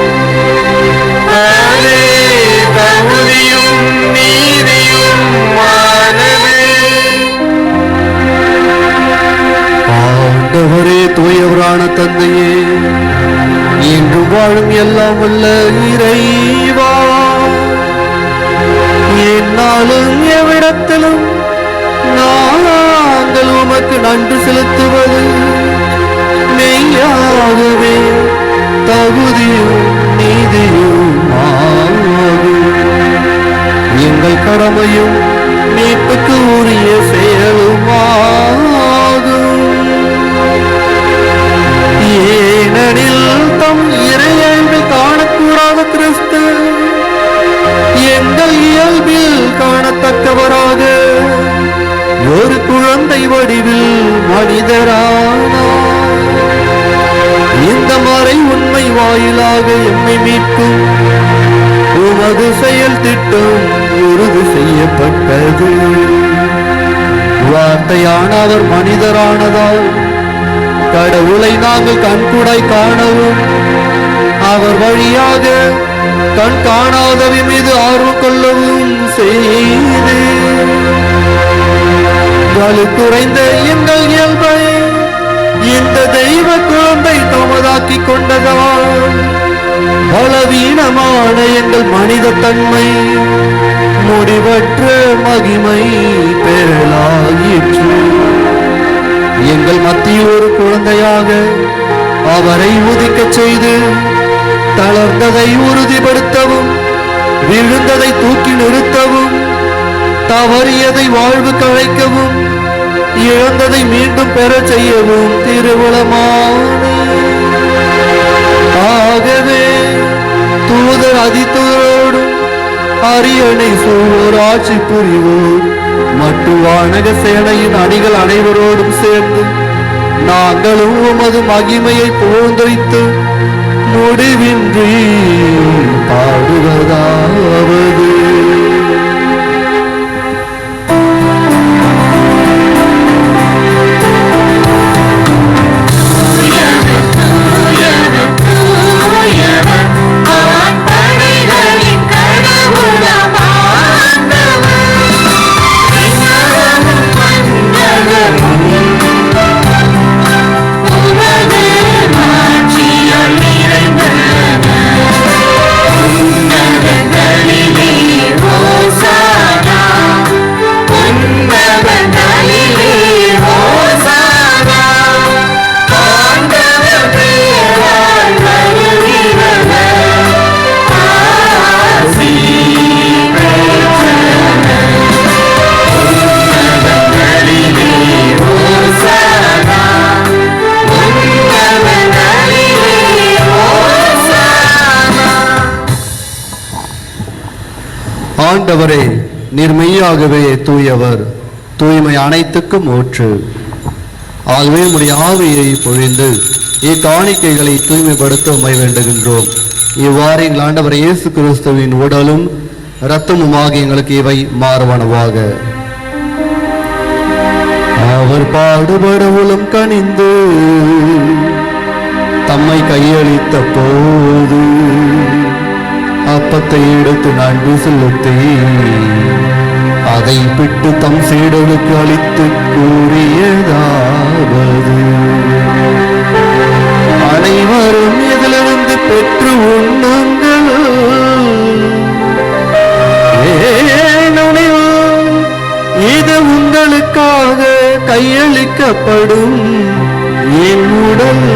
ஆண்டவரே, தூயவரான தந்தையே, இன்று வாழும் எல்லாம் வல்ல இறைவா, என்னாலும் எவ்விடத்திலும் நாங்கள் உமக்கு நன்றி செலுத்துவது மெய்யாகவே தகுதியும் நீதியும் ஆகும். எங்கள் கடமையும் மீட்புக்கு உரிய செயலுமாகும். ஏனெனில் தம் இறையன்பில் காணக்கூடாத கிறிஸ்து எங்கள் இயல்பில் காணத்தக்கவராக ஒரு குழந்தை வடிவில் மனிதரானார். இந்த மறை உண்மை வாயிலாக எம்மை மீட்கும் உமது செயல் திட்டம் உறுதி செய்யப்பட்டது. வார்த்தையான அவர் மனிதரானதால் கடவுளை நாங்கள் கண்கூடாய் காணவும் அவர் வழியாக கண் காணாதவை மீது ஆர்வம் கொள்ளவும் செய்து வலுக்குறைந்த எங்கள் இயல்பை இந்த தெய்வ குழந்தை தமதாக்கி கொண்டதால் பலவீனமான எங்கள் மனித தன்மை முடிவற்ற மகிமை பெறலாயிற்று. எங்கள் மத்தியில் ஒரு குழந்தையாக அவரை உதிக்கச் செய்து தளர்ந்ததை உறுதிப்படுத்தவும் விழுந்ததை தூக்கி நிறுத்தவும் தவறியதை வாழ்வு கழைக்கவும் இழந்ததை மீண்டும் பெற செய்யவும் திருவுளமானே. ஆகவே தூதர் அதிதூதரோடும் அரியணை சூழோர் ஆட்சி புரிவோர் மற்றும் வானக சேனையின் அணிகள் அனைவரோடும் சேர்ந்து நாங்களும் உமது மகிமையை புகழ்ந்துரைத்து முடிவின்றி பாடுவதாவது. ஆண்டவரே, நீர் மெய்யாகவே தூயவர், தூய்மை அனைத்துக்கும் ஊற்று. ஆகவே உம்முடைய ஆவியை பொழிந்து இக்காணிக்கைகளை தூய்மைப்படுத்த உம்மை வேண்டுகின்றோம். இவ்வாறு எங்கள் ஆண்டவர் இயேசு கிறிஸ்துவின் உடலும் இரத்தமுமாக எங்களுக்கு இவை மாறுவனவாக. அவர் பாடுபட உளம் கனிந்து தம்மை கையளித்த போது அப்பத்தை எடுத்து நன்றி செலுத்தி அதை பிட்டு தம் சீடனுக்கு அளித்து கூறியதாவது, அனைவரும் இதிலிருந்து பெற்று உண்ணுங்கள், ஏனெனில் இது உங்களுக்காக கையளிக்கப்படும் என் உடல்.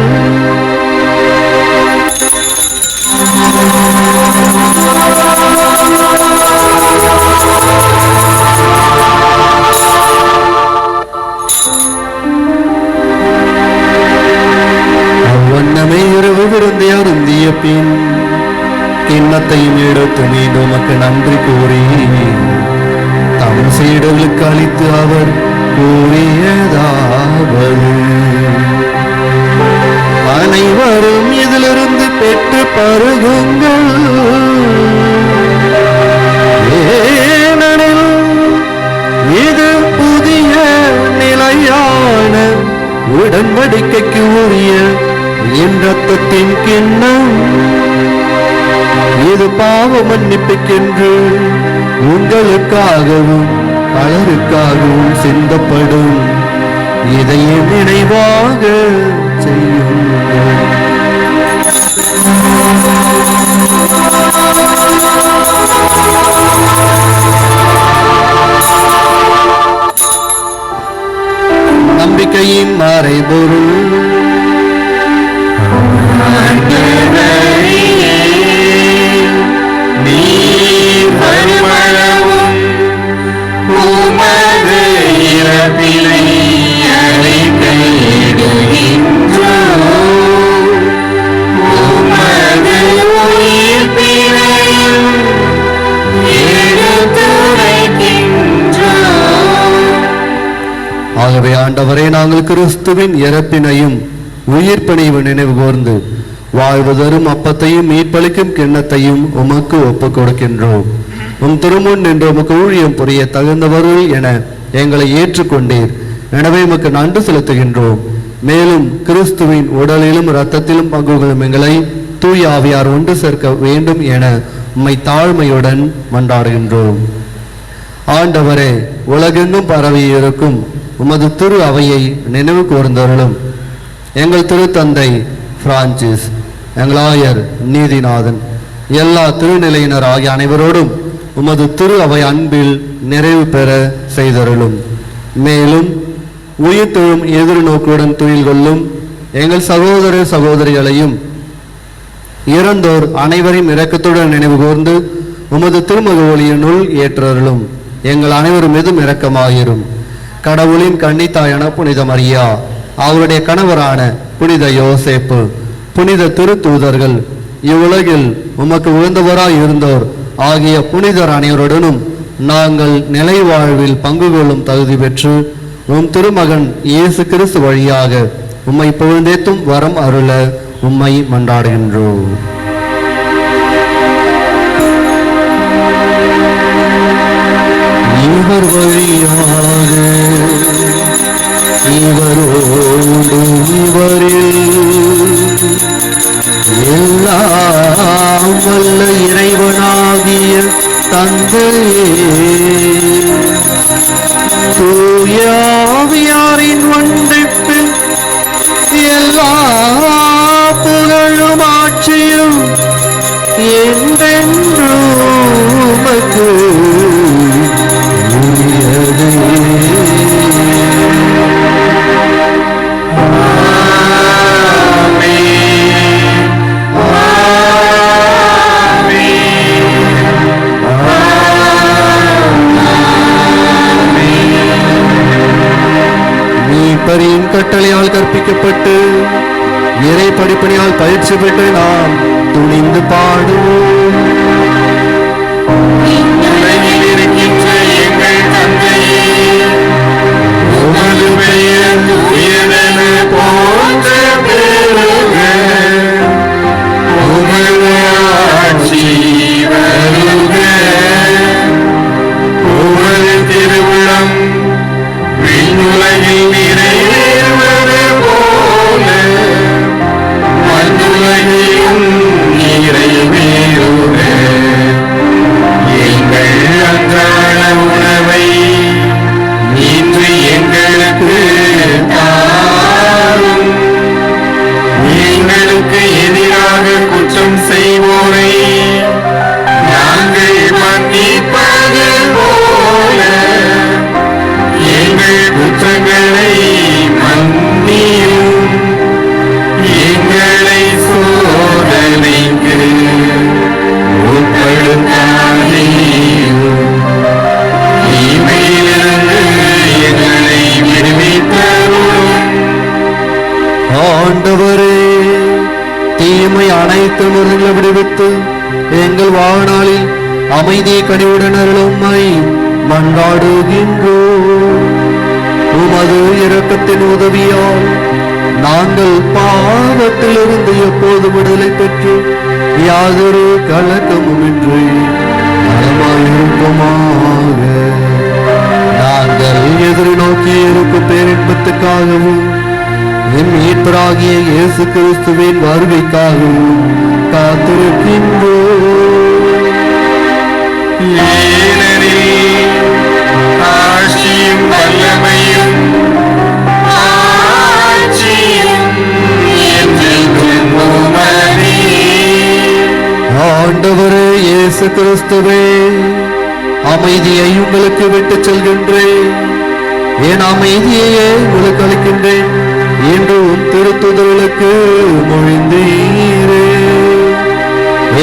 அவ்வண்ணமே இரவு விருந்தை அருந்திய பின் கிண்ணத்தையும் எடுத்து மீண்டும் உமக்கு நன்றி கூறி தம் சீடர்களுக்கு அளித்து அவர் கூறியதாவது, அனைவரும் இதிலிருந்து பெற்று பருகுங்கள், ஏனெனில் இது புதிய நிலையான உடன்படிக்கைக்கு உரிய என் இரத்தத்தின் கிண்ணம். இது பாவ மன்னிப்புக்கென்று உங்களுக்காகவும் பலருக்காகவும் சிந்தப்படும். இதையே நினைவாக செய்யுங்கள். நம்பிக்கையின் மறைபொருள் ஆகவே ஆண்டவரே, நாங்கள் கிறிஸ்துவின் இறப்பினையும் உயிர்ப்பினையும் நினைவு கூர்ந்து வாழ்வு தரும் அப்பத்தையும் மீட்பளிக்கும் கிண்ணத்தையும் உமக்கு ஒப்புக் கொடுக்கின்றோம். உம் திருமுன் நின்று உமக்கு ஊழியம் புரிய தகுந்தவர்கள் என எங்களை ஏற்றுக்கொண்டீர். எனவே உமக்கு நன்றி செலுத்துகின்றோம். மேலும் கிறிஸ்துவின் உடலிலும் இரத்தத்திலும் பங்கு கொள்ளும் எங்களை தூய ஆவியார் ஒன்று சேர்க்க வேண்டும் என உம்மை தாழ்மையுடன் மன்றாடுகின்றோம். ஆண்டவரே, உலகெங்கும் பரவி இருக்கும் உமது திரு அவையை நினைவு கூர்ந்தருளும். எங்கள் திருத்தந்தை பிரான்சிஸ், எங்கள் ஆயர் நீதிநாதன், எல்லா திருநிலையினர் ஆகிய அனைவரோடும் உமது திரு அவை அன்பில் நிறைவு பெற செய்தருளும். மேலும் உயிர் தொழும் எதிர்நோக்குடன் துயில் கொள்ளும் எங்கள் சகோதர சகோதரிகளையும் இறந்தோர் அனைவரையும் இரக்கத்துடன் நினைவு கூர்ந்து உமது திருமக ஒளியினுள் ஏற்றருளும். எங்கள் அனைவரும் மீதும் இரக்கமாயிரும். கடவுளின் கன்னித்தாயான புனித மரியா, அவருடைய கணவரான புனித யோசேப்பு, புனித திருத்தூதர்கள், இவ்வுலகில் உமக்கு உகந்தவராய் இருந்தோர் ஆகிய புனிதர் அனைவருடனும் நாங்கள் நிலை வாழ்வில் பங்கு கொள்ளும் தகுதி பெற்று உம் திருமகன் இயேசு கிறிஸ்து வழியாக உம்மை புகழ்ந்தேத்தும் வரம் அருள உம்மை மன்றாடுகின்றோம். இவர் வழியாக இவரோடு இவரில் எல்லாம் வல்ல இறைவனாகிய தந்தையே, தூய ஆவியாரின் ஒன்றிப்பில் எல்லா புகழும் ஆட்சியும் என்றென்றும் உமக்கு உரியதே. மீட்பரின் கட்டளையால் கற்பிக்கப்பட்டு இறை படிப்படியால் பயிற்சி பெற்று நாம் துணிந்து பாடுவோம். இருக்கின்ற எங்கள் வாழ்நாளில் அமைதி கனிவுடன் அருளும்மை மன்றாடுகின்றோம். உமது இரக்கத்தின் உதவியால் நாங்கள் பாவத்திலிருந்து எப்போது விடுதலை பெற்று யாதொரு கலக்கமுமின்றி நலமாயிருக்குமாக. நாங்கள் எதிர்நோக்கி இருக்கும் பேரின்பத்துக்காகவும் என் மீட்பராகிய இயேசு கிறிஸ்துவின் வருகைக்காகவும் காத்திருக்கின்றோம். ஏனெனில் ஆட்சியும் வல்லமையும் ஆட்சியும் என்றென்றும் உமதே. ஆண்டவரே இயேசு கிறிஸ்துவே, அமைதியை உங்களுக்கு விட்டுச் செல்கின்றேன், என் அமைதியையே உங்களுக்கு அளிக்கின்றேன் என்று உன் திருத்துதலுக்கு மொழிந்தீரே.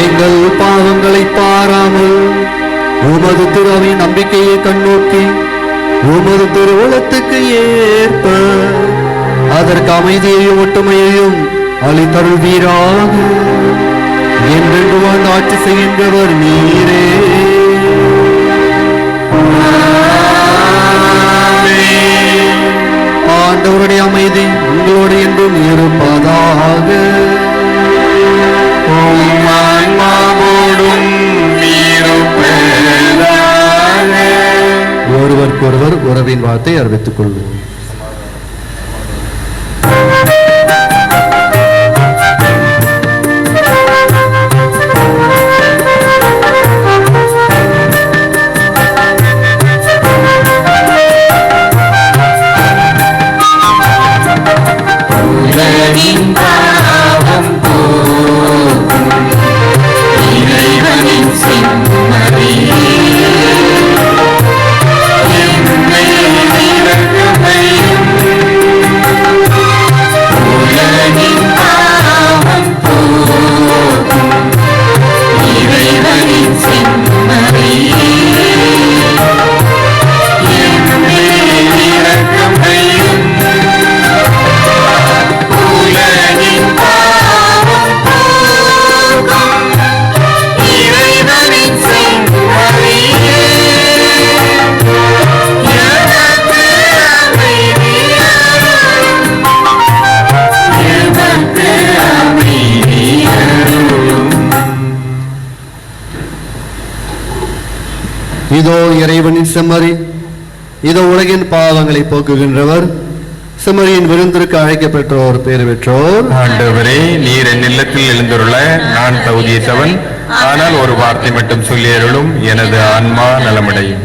எங்கள் பாவங்களை பாராமல் உமது திருவை நம்பிக்கையை கண்ணோக்கி உமது திருவுளத்துக்கு ஏற்ப அதற்கு அமைதியையும் ஒற்றுமையையும் அளித்தருள்வீராக. என்றென்று வாழ்ந்து ஆட்சி செய்கின்றவர் நீரே. ஆண்டவருடைய அமைதி உங்களோடு என்றும் இருப்பதாக. உம் ஆன்மாவோடும் இருப்பதாக. ஒருவருக்கொருவர் உறவின் வார்த்தை அறிவித்துக் கொள்வோம். இறைவனின் செம்மறியே, எம்மேல் இரக்கமையும் உலகின் பாவம் போக்கும். இறைவனின் செம்மறியே, எம்மேல் இரக்கமையும் உலகின் பாவம் போக்கும். இறைவனின் செம்மறியே, எனக்கு அமைதி அருளும். எனக்கு அமைதி அருளும். இதோ இறைவனின் செம்மறி, இதோ உலகின் பாவங்களை போக்குகின்றவர். செம்மறியின் விருந்திற்கு அழைக்கப்பெற்றோர் பேறு பெற்றோர். ஆண்டவரே, நீர் என் இல்லத்தில் எழுந்துள்ள நான் தகுதியற்றவன், ஆனால் ஒரு வார்த்தை மட்டும் சொல்லியருளும், எனது ஆன்மா நலமடையும்.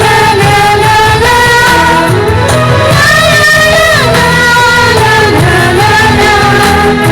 la la la la la la la la la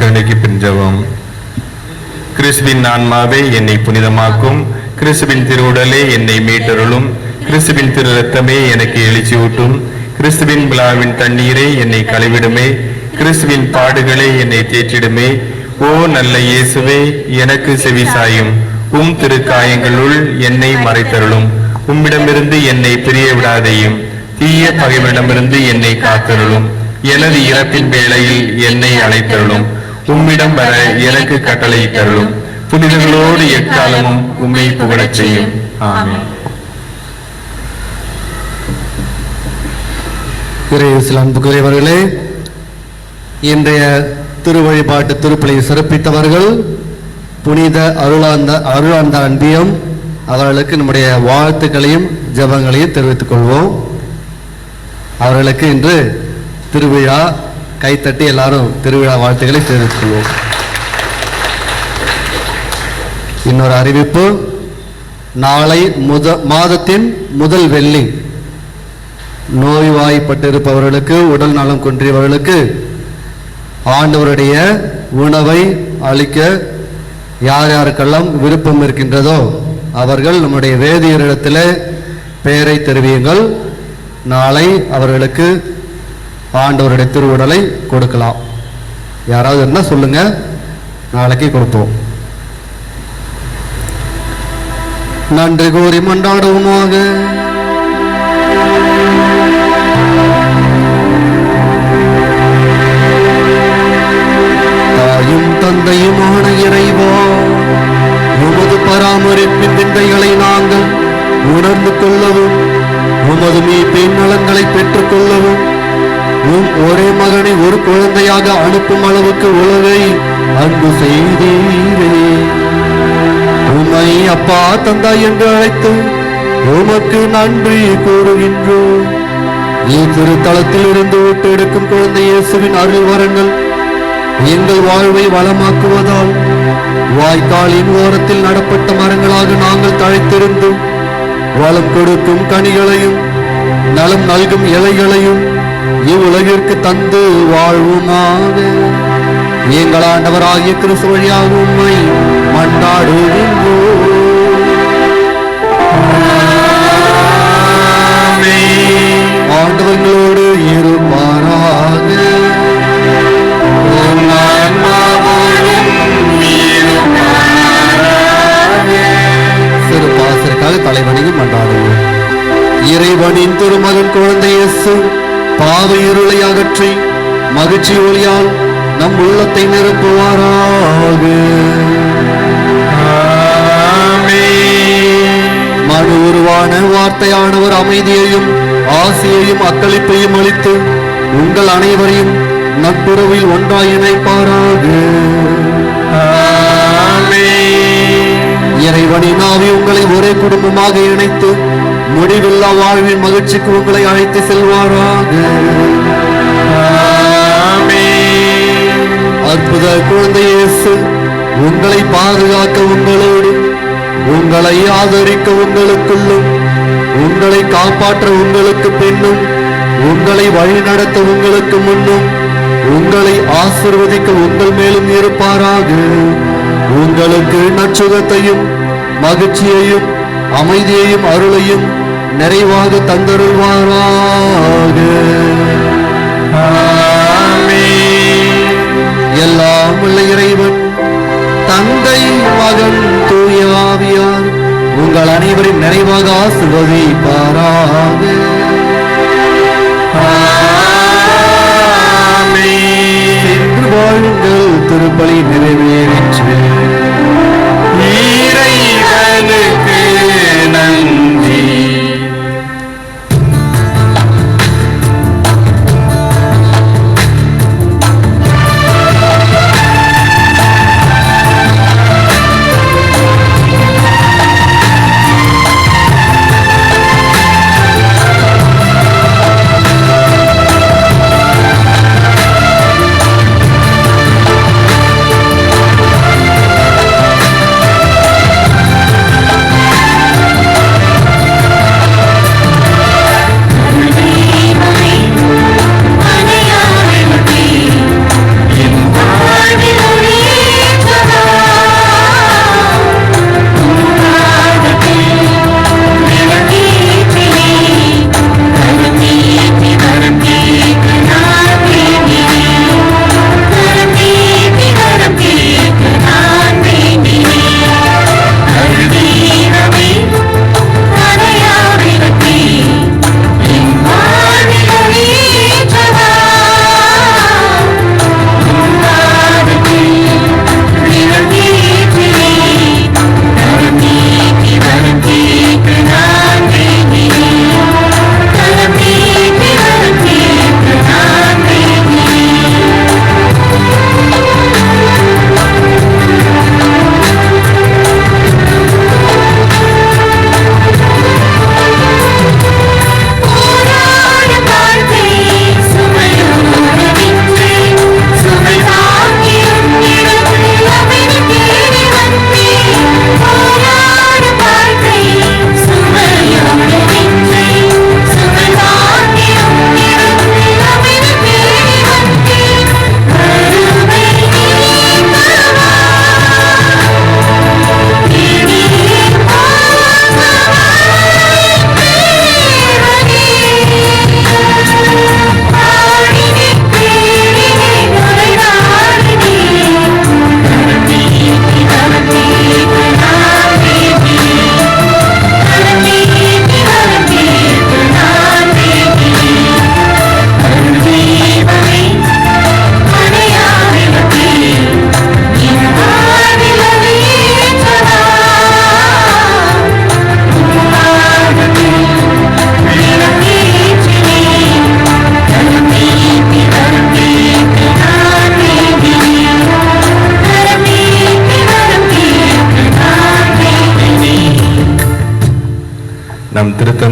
நற்கருணைக்கு பின் ஜெபம். கிறிஸ்துவின் ஆன்மாவே என்னை புனிதமாக்கும், கிறிஸ்துவின் திருவுடலே என்னை மீட்டருளும், கிறிஸ்துவின் திரு ரத்தமே எனக்கு எழுச்சியூட்டும், கிறிஸ்துவின் விழாவின் தண்ணீரே என்னை கழுவிடுமே, கிறிஸ்துவின் பாடுகளே என்னை தேற்றிடுமே. ஓ நல்ல இயேசுவே, எனக்கு செவிசாயும், உம் திருக்காயங்களுள் என்னை மறைத்தருளும், உம்மிடமிருந்து என்னை பிரிய விடாதையும், தீய பகைவனிடமிருந்து என்னை காத்தருளும், எனது இறப்பின் வேளையில் என்னை அழைத்தருளும், உம்மிடம் வர எனக்கு கட்டளையிட்டருளும், புனிதர்களோடு எக்காலமும் உம்மை புகழச் செய்யும். ஆமென். இறையேசுவில் அன்புக்குரியவர்களே, இன்றைய திருவழிபாட்டு திருப்பலியை சிறப்பித்தவர்கள் புனித அருளாந்த அன்பியம் அவர்களுக்கு நம்முடைய வாழ்த்துக்களையும் ஜெபங்களையும் தெரிவித்துக் கொள்வோம். அவர்களுக்கு இன்று திருவிழா, கைத்தட்டி எல்லாரும் திருவிழா வாழ்த்துக்களை தெரிவித்துக் கொள்வோம். இன்னொரு அறிவிப்பு, நாளை மாதத்தின் முதல் வெள்ளி நோய்வாய்ப்பட்டிருப்பவர்களுக்கு, உடல் நலம் குன்றியவர்களுக்கு ஆண்டவருடைய உணவை அளிக்க யார் யாருக்கெல்லாம் விருப்பம் இருக்கின்றதோ அவர்கள் நம்முடைய வேதியரிடத்தில் பெயரை தெரிவியுங்கள். நாளை அவர்களுக்கு ஆண்டவருடைய திருவுடலை கொடுக்கலாம். யாராவது இருந்தால் சொல்லுங்க, நாளைக்கு கொடுப்போம். நன்றி கூறி மன்றாடுவோமாக. தாயும் தந்தையுமான இறைவா, உமது பராமரிப்பின் விந்தைகளை நாங்கள் உணர்ந்து கொள்ளவும், உமது மீட்பின் நலன்களை பெற்றுக் கொள்ளவும், உம் ஒரே மகனை ஒரு குழந்தையாக அனுப்பும் அளவுக்கு உலகை அன்பு செய்தீரே. உம்மை அப்பா தந்தாய் என்று அழைத்து உமக்கு நன்றி கூறுகின்றோம். திருத்தலத்தில் இருந்து விட்டு எடுக்கும் குழந்தை இயேசுவின் அருள் வரங்கள் எங்கள் வாழ்வை வளமாக்குவதால் வாய்க்காலின் ஓரத்தில் நடப்பட்ட மரங்களாக நாங்கள் தழைத்திருந்து வளம் கொடுக்கும் கனிகளையும் நலம் நல்கும் இலைகளையும் இவ்வுலகிற்கு தந்து வாழ்வுமாக. எங்கள் ஆண்டவராகிய கிறிஸ்து வழியாக உம்மை மன்றாடுகின்றோம். ஆண்டவர்களோடு இருப்பாராக. சிறு பாசருக்காக தலைவணியும் மன்றாடுவோம். இறைவனின் திருமகன் குழந்தை இயேசு பாவ இருளை அகற்றி மகிழ்ச்சி ஒளியால் நம் உள்ளத்தை நிரப்புவாராக. மனு உருவான வார்த்தையானவர் அமைதியையும் ஆசையையும் அக்களிப்பையும் அளித்து உங்கள் அனைவரையும் நட்புறவில் ஒன்றாய் இணைப்பாராக. இறைவனின் ஆவி உங்களை ஒரே குடும்பமாக இணைத்து முடிவில்லா வாழ்வின் மகிழ்ச்சிக்கு உங்களை அழைத்து செல்வாராக. அற்புத குழந்தை இயேசு உங்களை பாதுகாக்க உங்களோடு, உங்களை ஆதரிக்க உங்களுக்குள்ளும், உங்களை காப்பாற்ற உங்களுக்கு பின்னும், உங்களை வழிநடத்த உங்களுக்கு முன்னும், உங்களை ஆசீர்வதிக்க உங்கள் மேலும் இருப்பாராக. உங்களுக்கு நற்சுகத்தையும் மகிழ்ச்சியையும் அமைதியையும் அருளையும் நிறைவாக தந்தருள்வாராக. எல்லாம் உள்ள இறைவன் தந்தை, மகன், தூய ஆவியார் உங்கள் அனைவரின் நிறைவாக ஆசீர்வதிப்பாராக. சென்று வாழுங்கள், திருப்பலி நிறைவேறிற்று. இறைவனுக்கு நன்றி.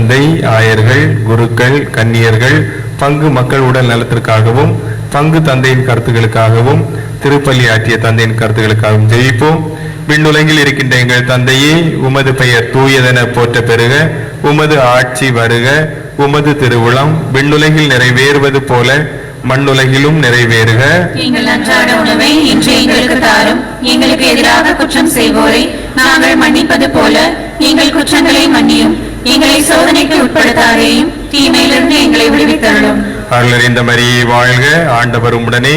தந்தை, ஆயர்கள், குருக்கள், கன்னியர்கள், பங்கு மக்கள் உடல் நலத்திற்காகவும் பங்கு தந்தையின் கருத்துக்களுக்காகவும் திருப்பலி ஆற்றிய தந்தையின் கருத்துக்களுக்காகவும் ஜெயிப்போம். விண்ணுலகில் இருக்கின்ற எங்கள் தந்தையே, உமது பெயர் தூயதென போற்ற பெறுக. உமது ஆட்சி வருக. உமது திருவுளம் விண்ணுலகில் நிறைவேறுவது போல மண்ணுலகிலும் நிறைவேறுக. எங்கள் அன்றாட உணவை இன்று எங்களுக்கு தாரும். எங்களுக்கு எதிராக குற்றம் செய்வோரை நாங்கள் மன்னிப்பது போல எங்கள் குற்றங்களை மன்னியும். எங்களை சோதனைக்கு உட்படுத்தாதேயும், தீமையிலிருந்து எங்களை விடுவித்தருளும். அருளறிந்த மரியே வாழ்க. ஆண்டவர் உம்முடனே,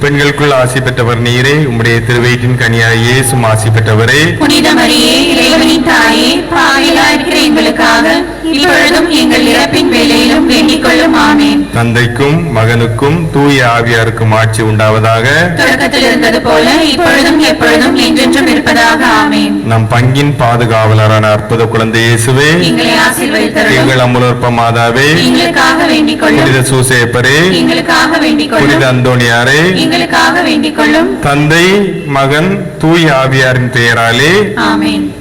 பெண்களுக்குள் ஆசி பெற்றவர் நீரே. உம்முடைய திருவயிற்றின் கனியாய் இயேசும் ஆசி பெற்றவரே. புனித மரியே, இறைவனின் தாயே, பாவிகளாயிருக்கிற எங்களுக்காக இப்பொழுதும் எங்கள் இறப்பின் வேளையிலும் வேண்டிக் கொள்ளும். ஆமென். தந்தைக்கும் மகனுக்கும் தூய ஆவியாருக்கும் ஆட்சி உண்டாவதாக. தொடக்கத்தில் இருந்தது போல இப்பொழுதும் எப்பொழுதும் என்றென்றும் இருப்பதாக. ஆமென். நம் பங்கின் பாதுகாவலரான அற்புத குழந்தை இயேசுவே, எங்களை ஆசீர்வதித்தருளும். எங்கள் அமுலோற்ப மாதாவே, எங்களுக்காக வேண்டிக் கொள்ளும். புனித சூசேப்பரே, எங்களுக்காக வேண்டிக் புனித கொள்ளும். அந்தோணியாரே, எங்களுக்காக வேண்டிக் கொள்ளும். தந்தை, மகன், தூய ஆவியாரின் பெயராலே ஆமென்.